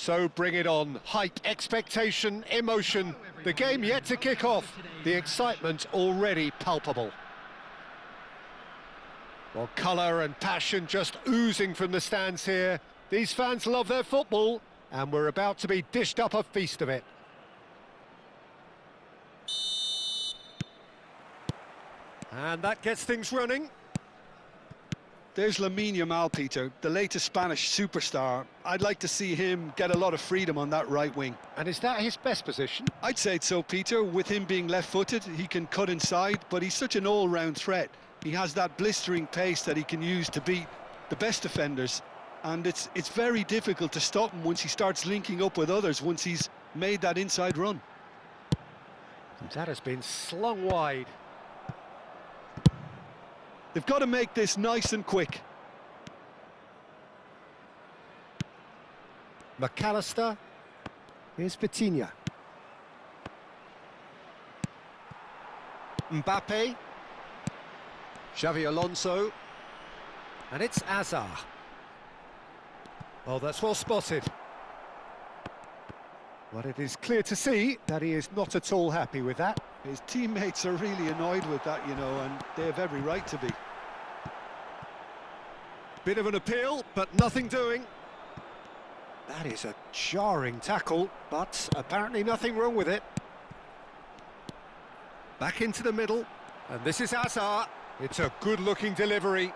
So bring it on. Hype, expectation, emotion. The game yet to kick off. The excitement already palpable. Well, colour and passion just oozing from the stands here. These fans love their football, and we're about to be dished up a feast of it. And that gets things running. There's Lamine Yamal, Peter, the latest Spanish superstar. I'd like to see him get a lot of freedom on that right wing. And is that his best position? I'd say so, Peter. With him being left-footed, he can cut inside, but he's such an all-round threat. He has that blistering pace that he can use to beat the best defenders. And it's very difficult to stop him once he starts linking up with others, once he's made that inside run. And that has been slung wide. They've got to make this nice and quick. McAllister. Here's Vitinha. Mbappe. Xavi Alonso. And it's Hazard. Oh, that's well spotted. But it is clear to see that he is not at all happy with that. His teammates are really annoyed with that, you know, and they have every right to be. Bit of an appeal, but nothing doing. That is a jarring tackle, but apparently nothing wrong with it. Back into the middle, and this is Hazard. It's a good-looking delivery.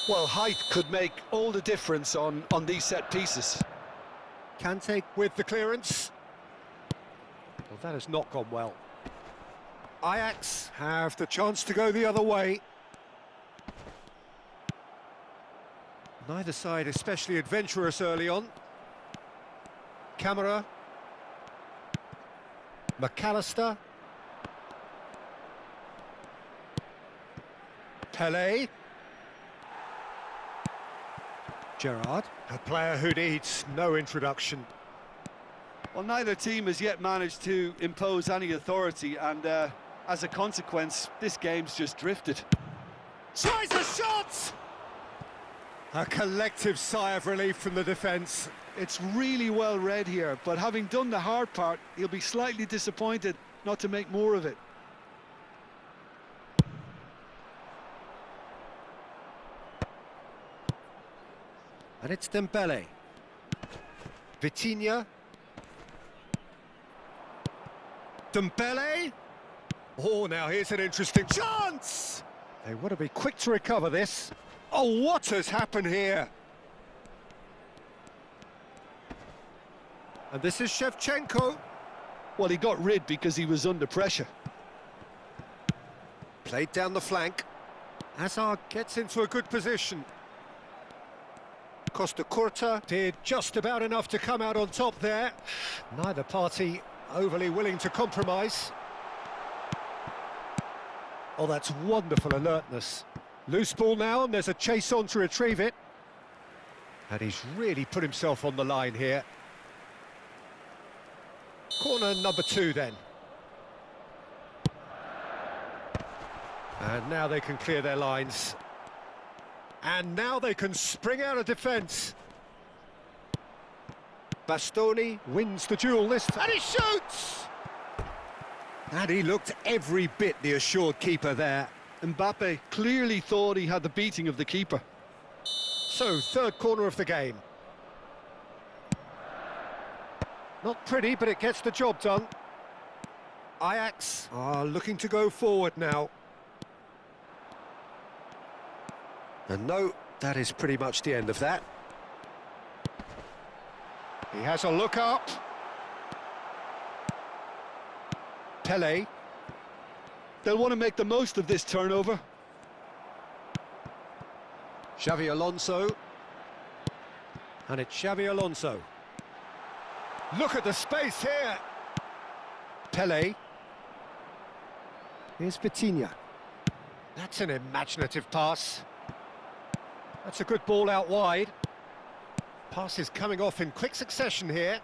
Well, height could make all the difference on these set pieces. Kante with the clearance. Well, that has not gone well. Ajax have the chance to go the other way. Neither side especially adventurous early on. Camara. McAllister. Pelé. Gerrard, a player who needs no introduction. Well, neither team has yet managed to impose any authority, and as a consequence, this game's just drifted. Tries a shot! A collective sigh of relief from the defence. It's really well read here, but having done the hard part, he'll be slightly disappointed not to make more of it. And it's Dembele. Vitinha. Dembele. Oh, now here's an interesting chance! They want to be quick to recover this. Oh, what has happened here? And this is Shevchenko. Well, he got rid because he was under pressure. Played down the flank. Hazard gets into a good position. Costa Curta did just about enough to come out on top there. Neither party overly willing to compromise. Oh, that's wonderful alertness. Loose ball now, and there's a chase on to retrieve it. And he's really put himself on the line here. Corner number 2 then. And now they can clear their lines. And now they can spring out of defence. Bastoni wins the duel this time. And he shoots! And he looked every bit the assured keeper there. Mbappe clearly thought he had the beating of the keeper. So, third corner of the game. Not pretty, but it gets the job done. Ajax are looking to go forward now. And no, that is pretty much the end of that. He has a look up. Pelé. They'll want to make the most of this turnover. Xavi Alonso. And it's Xavi Alonso. Look at the space here. Pelé. Here's Vitinha. That's an imaginative pass. That's a good ball out wide. Passes coming off in quick succession here.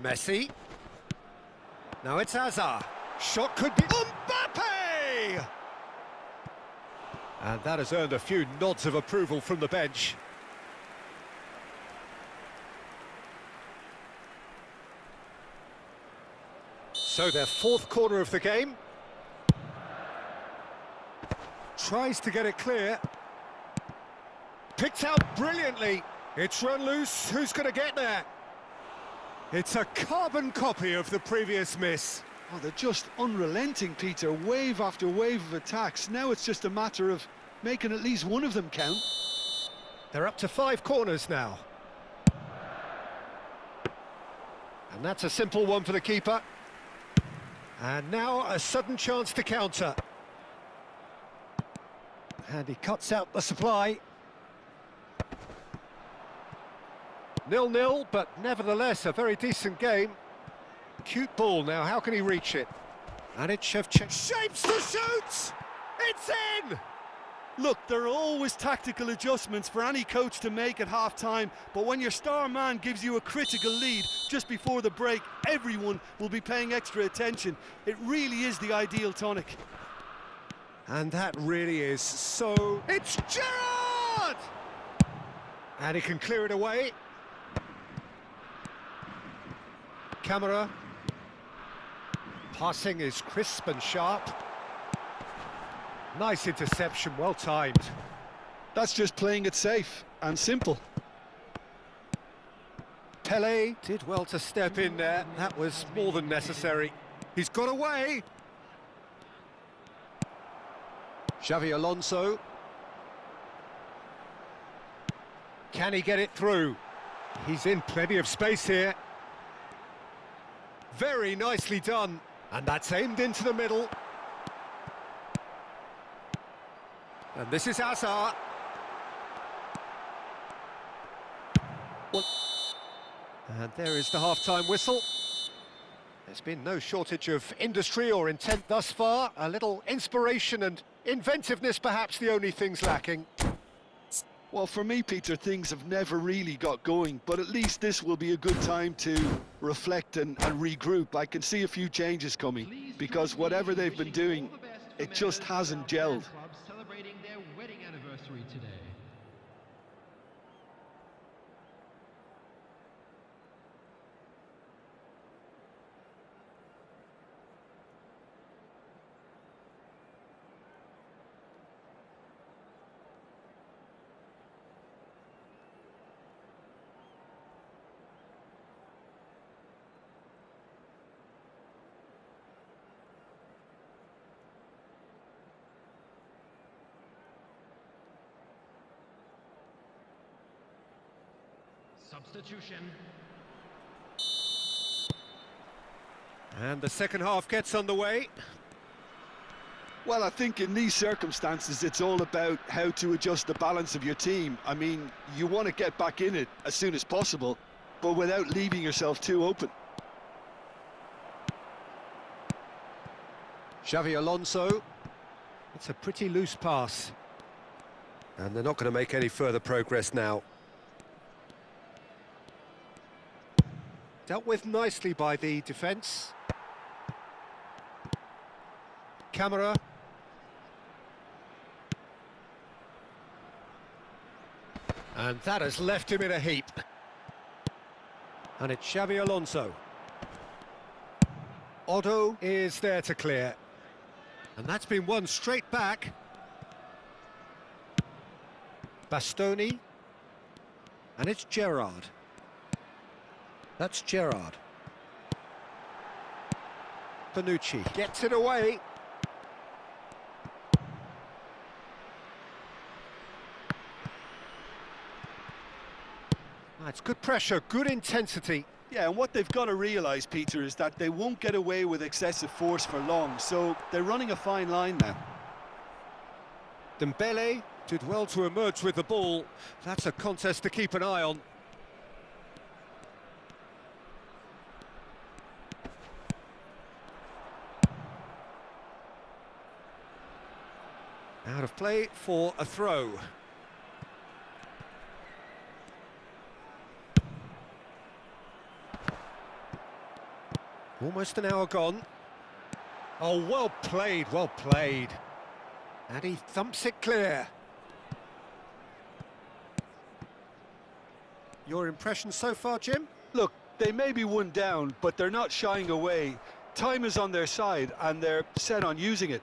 Messi. Now it's Hazard. Shot could be Mbappe! And that has earned a few nods of approval from the bench. So their fourth corner of the game. Tries to get it clear. Picked out brilliantly. It's run loose. Who's going to get there? It's a carbon copy of the previous miss. Oh, they're just unrelenting, Peter. Wave after wave of attacks. Now it's just a matter of making at least one of them count. They're up to 5 corners now. And that's a simple one for the keeper. And now a sudden chance to counter. And he cuts out the supply. 0-0, but nevertheless a very decent game. Cute ball now, how can he reach it? And it's Shevchenko. Shapes to shoot! It's in! Look, there are always tactical adjustments for any coach to make at half-time, but when your star man gives you a critical lead just before the break, everyone will be paying extra attention. It really is the ideal tonic. And that really is so... It's Gerrard! And he can clear it away. Camera. Passing is crisp and sharp. Nice interception, well timed. That's just playing it safe and simple. Pele did well to step in there. That was more than necessary. He's got away. Xavi Alonso. Can he get it through? He's in plenty of space here. Very nicely done. And that's aimed into the middle. And this is Hazard. And there is the half-time whistle. There's been no shortage of industry or intent thus far. A little inspiration and inventiveness, perhaps the only things lacking. Well, for me, Peter, things have never really got going, but at least this will be a good time to reflect and regroup. I can see a few changes coming, because whatever they've been doing, it just hasn't gelled. Celebrating their wedding anniversary today. Substitution. And the second half gets underway. Well, I think in these circumstances, it's all about how to adjust the balance of your team. I mean, you want to get back in it as soon as possible, but without leaving yourself too open. Xavi Alonso. It's a pretty loose pass. And they're not going to make any further progress now. Dealt with nicely by the defence. Camera. And that has left him in a heap. And it's Xavi Alonso. Otto is there to clear. And that's been won straight back. Bastoni. And it's Gerrard. That's Gerrard. Bonucci gets it away. It's good pressure, good intensity. Yeah, and what they've got to realise, Peter, is that they won't get away with excessive force for long, so they're running a fine line now. Dembele did well to emerge with the ball. That's a contest to keep an eye on. Out of play for a throw. Almost an hour gone. Oh, well played, well played. And he thumps it clear. Your impression so far, Jim? Look, they may be one down, but they're not shying away. Time is on their side, and they're set on using it.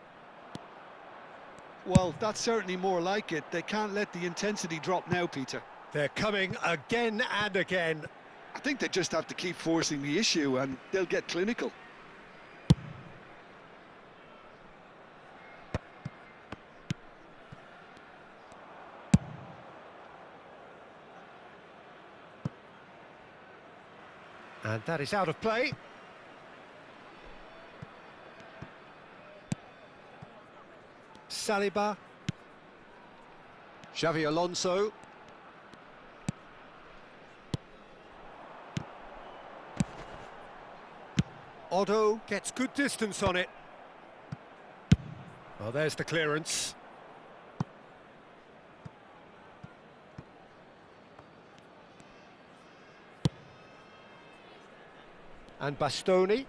Well, that's certainly more like it. They can't let the intensity drop now, Peter. They're coming again and again. I think they just have to keep forcing the issue, and they'll get clinical. And that is out of play. Saliba. Xavi Alonso. Otto gets good distance on it. Well, there's the clearance. And Bastoni.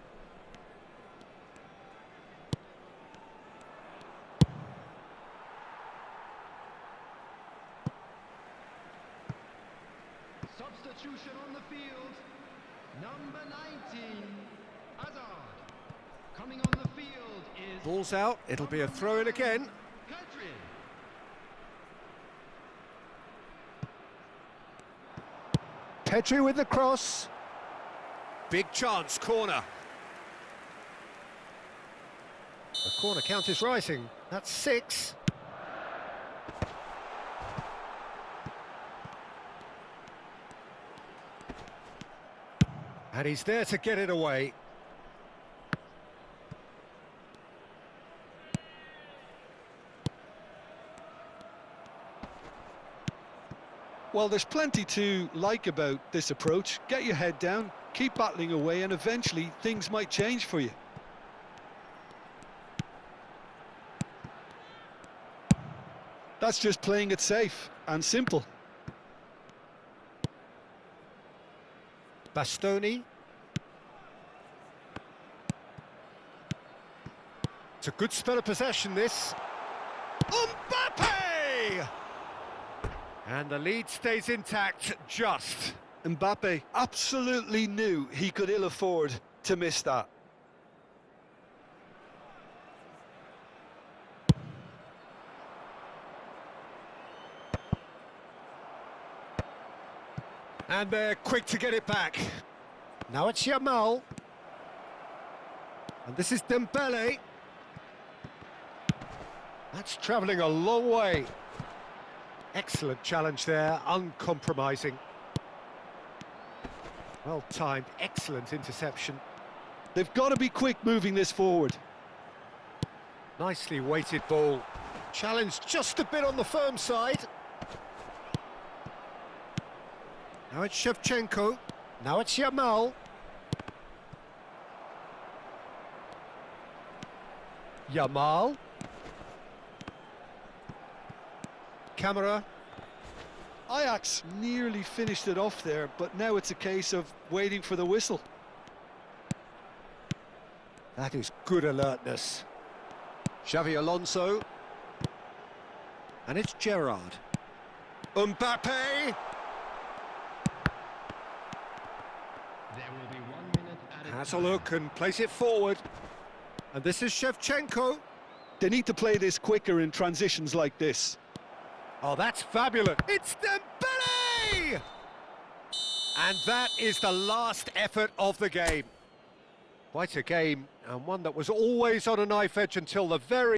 Substitution on the field. Number 19, Hazard. Coming on the field is... Ball's out, it'll be a throw-in again. Petri. Petri with the cross. Big chance, corner. The corner count is rising. That's 6. And he's there to get it away. Well, there's plenty to like about this approach. Get your head down, keep battling away, and eventually things might change for you. That's just playing it safe and simple. Bastoni. It's a good spell of possession, this. Mbappe! And the lead stays intact, just. Mbappe absolutely knew he could ill afford to miss that. And they're quick to get it back. Now it's Yamal. And this is Dembele. That's travelling a long way. Excellent challenge there, uncompromising. Well timed, excellent interception. They've got to be quick moving this forward. Nicely weighted ball. Challenge just a bit on the firm side. Now it's Shevchenko. Now it's Yamal. Yamal. Camera. Ajax nearly finished it off there, but now it's a case of waiting for the whistle. That is good alertness. Xavi Alonso. And it's Gerrard. Mbappe. There will be 1 minute added Has a time. look and plays it forward. And this is Shevchenko. They need to play this quicker in transitions like this. Oh, that's fabulous. It's Dembele! And that is the last effort of the game. Quite a game, and one that was always on a knife edge until the very